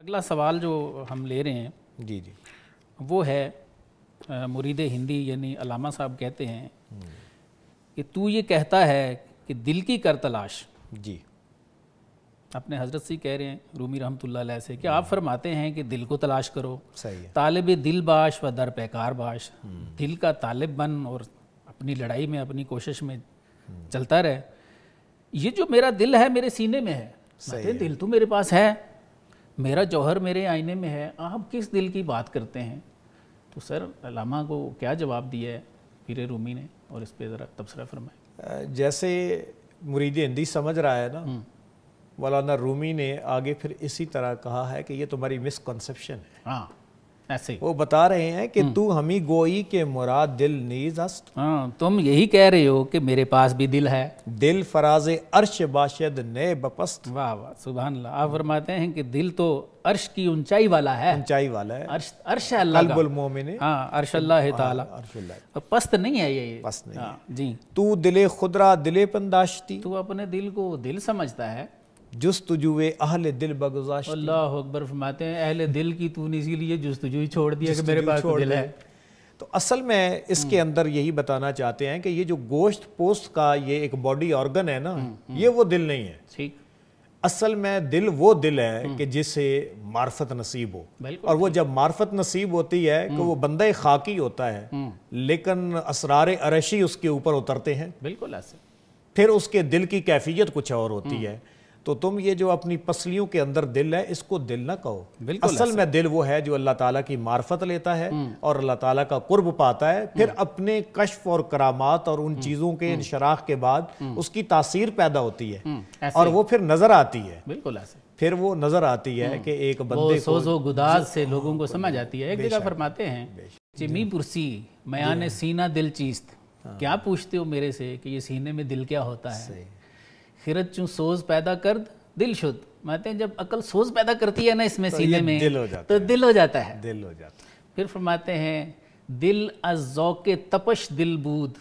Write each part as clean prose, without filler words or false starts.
अगला सवाल जो हम ले रहे हैं जी जी वो है मुरीद हिंदी यानी अल्लामा साहब कहते हैं कि तू ये कहता है कि दिल की कर तलाश। जी अपने हज़रत से कह रहे हैं रूमी रहमतुल्लाह अलैह से कि आप फरमाते हैं कि दिल को तलाश करो, सही है। तालिब दिल बाश व दर पैकार बाश, दिल का तालिब बन और अपनी लड़ाई में अपनी कोशिश में चलता रहे। ये जो मेरा दिल है मेरे सीने में है, मतलब दिल तो मेरे पास है, मेरा जौहर मेरे आईने में है, आप किस दिल की बात करते हैं? तो सर अल्लामा को क्या जवाब दिया है पीर रूमी ने, और इस पे ज़रा तबसरा फरमाएं। जैसे मुरीद हिंदी समझ रहा है ना, मौलाना रूमी ने आगे फिर इसी तरह कहा है कि ये तुम्हारी मिसकंसेप्शन है। हाँ ऐसे ही वो बता रहे हैं कि तू हमी गोई के मुराद दिल नीज अस्त। हाँ, तुम यही कह रहे हो कि मेरे पास भी दिल है, दिल फराज अर्श बाशद ने बपस्त। वाह वाह सुभान अल्लाह। आप फरमाते हैं कि दिल तो अर्श की ऊंचाई वाला है, ऊंचाई वाला है, अर्श है अल्लाह का, कल्बुल मोमिन। हाँ अर्श अल्लाह ताला, अर्शुल्लाह, पस्त नहीं है ये पस्त नहीं हाँ, जी। तू दिले खुदरा दिले पंदाश्ती, तू अपने दिल को दिल समझता है, जुस्तजुए अहले दिल बगुज़ाश्ती। अल्लाह अकबर। फरमाते हैं अहले दिल की तूने इसीलिए जुस्तजू ही छोड़ दिया कि मेरे पास तो दिल है। तो असल में इसके अंदर यही बताना चाहते हैं कि ये जो गोश्त पोस्ट का ये एक बॉडी ऑर्गन है ना, ये वो दिल नहीं है। ठीक, असल में दिल वो दिल है कि जिसे मार्फत नसीब हो, और वो जब मार्फत नसीब होती है कि वो बंदा खाकी होता है, लेकिन असरार अरशी उसके ऊपर उतरते हैं। बिल्कुल ऐसे। फिर उसके दिल की कैफियत कुछ और होती है। तो तुम ये जो अपनी पसलियों के अंदर दिल है, इसको दिल ना कहो। असल में दिल वो है जो अल्लाह ताला की मार्फत लेता है और अल्लाह ताला का कुर्ब पाता है, फिर अपने कश्फ और करामात और उन चीज़ों के इंशराख के बाद उसकी तासीर पैदा होती है और वो फिर नजर आती है। बिल्कुल ऐसे। फिर वो नजर आती है कि एक बंदे को सोजो गुदाज से लोगों को समझ आती है। एक जगह फरमाते हैं जिमी पुरसी मयान सीना दिल चीस्त, क्या पूछते हो मेरे से कि ये सीने में दिल क्या होता है? खिरत चूँ सोज पैदा कर दिल शुद्ध। मानते हैं जब अकल सोज पैदा करती है ना इसमें तो सीने में, दिल हो जाता तो दिल हो जाता है, दिल हो जाता है। फिर फरमाते हैं दिल अज ज़ौक़े तपश दिल बूद,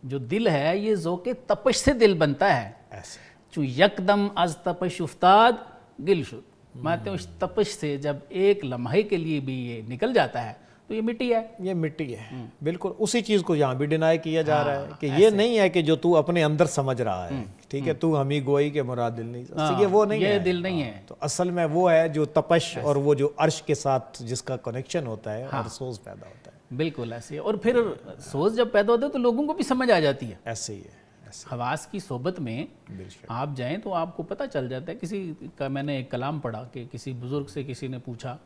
जो दिल है ये ज़ौक़े तपश से दिल बनता है। ऐसे चूँ यकदम अज तपश उफ्ताद दिल शुद्ध। मानते हैं उस तपश से जब एक लम्हे के लिए भी ये निकल जाता है तो ये मिट्टी है, ये मिट्टी है। बिल्कुल उसी चीज़ को यहाँ भी डिनाई किया जा रहा है कि ये नहीं है कि जो तू अपने अंदर समझ रहा है, ठीक है, तू हमी गोई के मुराद दिल नहीं, ये वो नहीं है, ये दिल नहीं है। तो असल में वो है जो तपश और वो जो अर्श के साथ जिसका कनेक्शन होता है और सोच पैदा होता है। बिल्कुल ऐसे। और फिर सोच जब पैदा होता है तो लोगों को भी समझ आ जाती है। ऐसे ही है। हवास की सोबत में आप जाएं तो आपको पता चल जाता है। किसी का मैंने एक कलाम पढ़ा कि किसी बुजुर्ग से किसी ने पूछा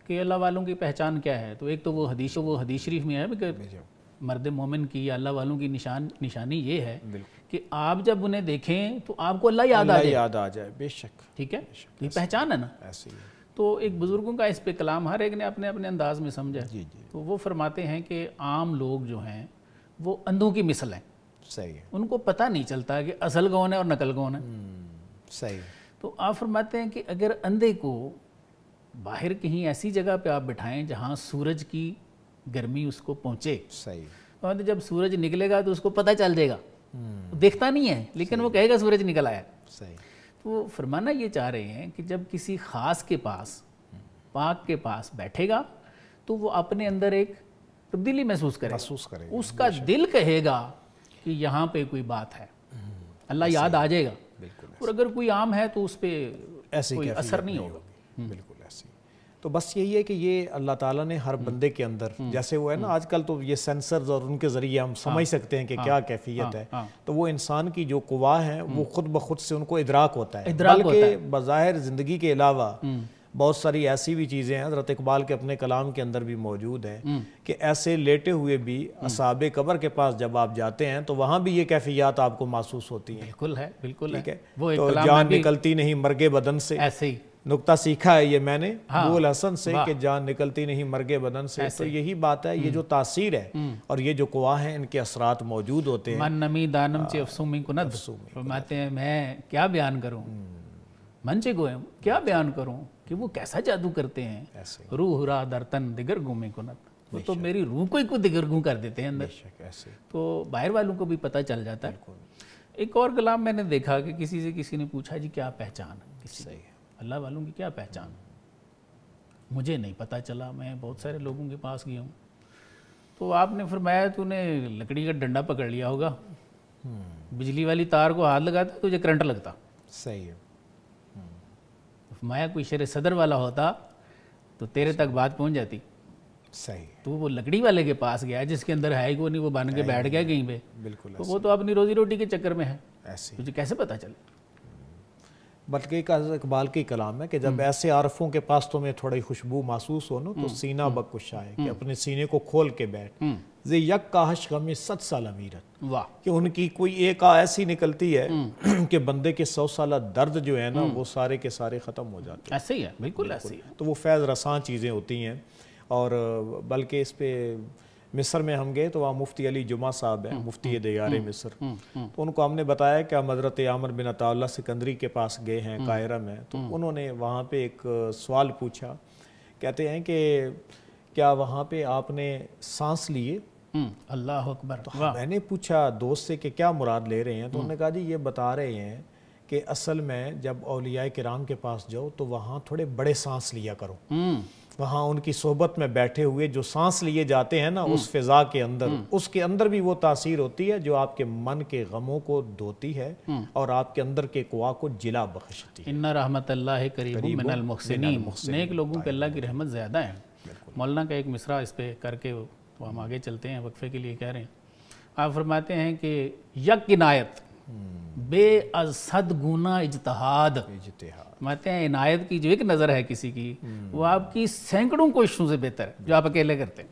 कि अल्लाह वालों की पहचान क्या है, तो एक तो वो हदीस शरीफ में है कि मर्द मोमिन की अल्लाह वालों की निशानी ये है कि आप जब उन्हें देखें तो आपको अल्लाह याद आ जाए। बेशक, ठीक है, ये पहचान है ना। ऐसे ही है। तो एक बुजुर्गों का इस पे कलाम हर एक ने अपने अपने अंदाज में समझा। तो वो फरमाते हैं कि आम लोग जो हैं वो अंधों की मिसल हैं। सही है। उनको पता नहीं चलता कि असल कौन है और नकल कौन है। सही। तो आप फरमाते हैं कि अगर अंधे को बाहर कहीं ऐसी जगह पे आप बिठाएं जहां सूरज की गर्मी उसको पहुंचे, सही, तो जब सूरज निकलेगा तो उसको पता चल जाएगा। देखता नहीं है लेकिन वो कहेगा सूरज निकल आया। सही। तो फरमाना ये चाह रहे हैं कि जब किसी खास के पास, पाक के पास बैठेगा तो वो अपने अंदर एक तब्दीली महसूस करेगा। उसका दिल कहेगा कि यहाँ पे कोई बात है, अल्लाह याद आ जाएगा। और अगर कोई आम है तो उस पर कोई असर नहीं होगा। बिल्कुल ऐसे। तो बस यही है कि ये अल्लाह ताला ने हर बंदे के अंदर, जैसे वो है ना आजकल तो ये सेंसर्स और उनके ज़रिए हम समझ सकते हैं कि क्या कैफियत है, तो वो इंसान की जो कुवा है वो खुद ब खुद से उनको इदराक होता है, बल्कि बज़ाहिर ज़िंदगी के अलावा बहुत सारी ऐसी भी चीज़ें हैं, हज़रत इकबाल के अपने कलाम के अंदर भी मौजूद हैं कि ऐसे लेटे हुए भी असहाबे कब्र के पास जब आप जाते हैं तो वहाँ भी ये कैफियत आपको महसूस होती है। बिल्कुल है, बिल्कुल ठीक है। वो तो जान निकलती नहीं मर्गे बदन से, ऐसे ही नुक्ता सीखा है ये मैंने बोल हसन से कि जान निकलती नहीं मर्गे बदन से। तो यही बात है, ये जो तासीर है और ये जो कुआ है इनके असरात मौजूद होते हैं। मन नमी दानम चे अफसूमी कुनद, फरमाते हैं मैं क्या बयान करूं, मन से गोयम क्या बयान करूं कि वो कैसा जादू करते हैं। रूह रा दरतन दिगर घूमे कुनत, वो तो मेरी रूह को ही को दिगर घूम कर देते हैं अंदर। तो बाहर वालों को भी पता चल जाता है। एक और कलाम मैंने देखा कि किसी से किसी ने पूछा जी क्या पहचान किसी, اللہ والوں کی کیا پہچان؟ مجھے نہیں پتہ چلا، میں بہت سارے لوگوں کے پاس گیا ہوں. تو آپ نے فرمایا تو نے لکڑی کا ڈنڈا پکڑ لیا ہوگا، بجلی والی تار کو ہاتھ لگاتا تجھے کرنٹ لگتا. صحیح ہے. فرمایا کوئی شیر صدر والا ہوتا تو تیرے تک بات پہنچ جاتی. صحیح. تو وہ لکڑی والے کے پاس گیا جس کے اندر ہے ہی کوئی نہیں، وہ بن کے بیٹھ گیا کہیں پہ. بالکل تو وہ تو اپنی روزی روٹی کے چکر میں ہے، ایسے. تجھے کیسے پتہ چلے؟ بلکہ ایک اقبال کی کلام ہے کہ جب ایسے عارفوں کے پاس تمہیں تھوڑی خوشبو محسوس ہو نا تو سینہ بکشا ہے کہ اپنے سینے کو کھول کے بیٹھ. زی یک کاہش غم 100 سالہ میرت. واہ. کہ ان کی کوئی ایک ایسی نکلتی ہے کہ بندے کے 100 سالہ درد جو ہے نا وہ سارے کے سارے ختم ہو جاتے ہیں. ایسے ہی ہے، بالکل ایسے ہی ہے. تو وہ فیض رساں چیزیں ہوتی ہیں. اور بلکہ اس پہ مصر میں ہم گئے تو وہاں مفتی علی جمعہ صاحب ہیں، مفتی دیار مصر. تو ان کو ہم نے بتایا کہ ہم حضرت عامر بن عطا اللہ سکندری کے پاس گئے ہیں قاہرہ میں. تو انہوں نے وہاں پہ ایک سوال پوچھا، کہتے ہیں کہ کیا وہاں پہ آپ نے سانس لیے؟ اللہ اکبر. تو میں نے پوچھا دوست سے کہ کیا مراد لے رہے ہیں؟ تو انہوں نے کہا جی یہ بتا رہے ہیں کہ اصل میں جب اولیاء کرام کے پاس جاؤ تو وہاں تھوڑے بڑے سانس لیا کرو. وہاں ان کی صحبت میں بیٹھے ہوئے جو سانس لیے جاتے ہیں نا اس فضا کے اندر، اس کے اندر بھی وہ تاثیر ہوتی ہے جو آپ کے من کے غموں کو دھوتی ہے اور آپ کے اندر کے قوا کو جلا بخشتی ہے. ان رحمت اللہ قریب من المحسنین. نیک لوگوں پہ اللہ کی رحمت زیادہ ہے. مولانا کا ایک مصرع اس پہ کر کے وہ ہم آگے چلتے ہیں، وقفے کے لیے کہہ رہے ہیں. آپ فرماتے ہیں کہ یک عنایت بے از 100 گنا اجتہاد. فرماتے ہیں عنایت کی جو ایک نظر ہے کسی کی وہ آپ کی سینکڑوں کوششوں سے بہتر ہے جو آپ اکیلے کرتے ہیں.